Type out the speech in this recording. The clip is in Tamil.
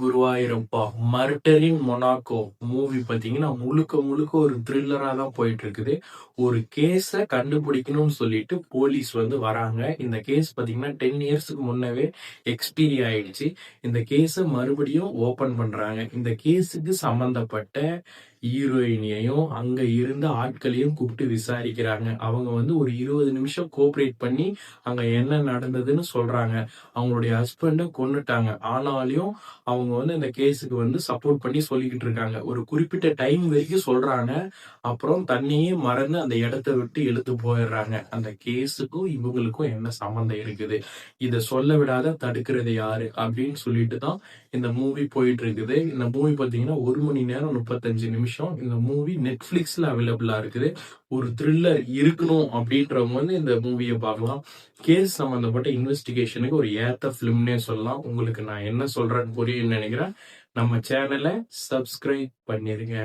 குருவாயூரப்பா மர்டரின் மொனாக்கோ மூவி பாத்தீங்கன்னா முழுக்க முழுக்க ஒரு த்ரில்லரா தான் போயிட்டு இருக்குது. ஒரு கேஸ கண்டுபிடிக்கணும்னு சொல்லிட்டு போலீஸ் வராங்க. இந்த கேஸ் பாத்தீங்கன்னா 10 இயர்ஸ்க்கு முன்னவே எக்ஸ்பீரி ஆயிடுச்சு. இந்த கேஸ மறுபடியும் ஓபன் பண்றாங்க. இந்த கேஸுக்கு சம்பந்தப்பட்ட ஹீரோயினியையும் அங்க இருந்த ஆட்களையும் கூப்பிட்டு விசாரிக்கிறாங்க. அவங்க ஒரு 20 நிமிஷம் கோஆபரேட் பண்ணி அங்க என்ன நடந்ததுன்னு சொல்றாங்க. அவங்களுடைய ஹஸ்பண்ட கொன்னுட்டாங்க. ஆனாலும் அவங்க இந்த கேஸுக்கு சப்போர்ட் பண்ணி சொல்லிக்கிட்டு இருக்காங்க. ஒரு குறிப்பிட்ட டைம் வரைக்கும் சொல்றாங்க. அப்புறம் தன்னையே மறந்து அந்த இடத்த விட்டு எழுந்து போயிடுறாங்க. அந்த கேஸுக்கும் இவங்களுக்கும் என்ன சம்பந்தம் இருக்குது, இத சொல்ல விடாத தடுக்கிறது யாரு அப்படின்னு சொல்லிட்டு தான் இந்த மூவி போயிட்டு இருக்குது. இந்த மூவி பாத்தீங்கன்னா 1 மணி நேரம் 35 நிமிஷம். இந்த மூவி நெட்ஃபிளிக்ஸ்ல அவைலபிளா இருக்குது. ஒரு த்ரில்லர் இருக்கணும் அப்படின்றவங்க இந்த மூவியை பார்க்கலாம். கேஸ் சம்பந்தப்பட்ட இன்வெஸ்டிகேஷனுக்கு ஒரு ஏத்த பிலிம்னே சொல்லலாம். உங்களுக்கு நான் என்ன சொல்றேன்னு புரியும்னு நினைக்கிறேன். நம்ம சேனலை சப்ஸ்கிரைப் பண்ணிருங்க.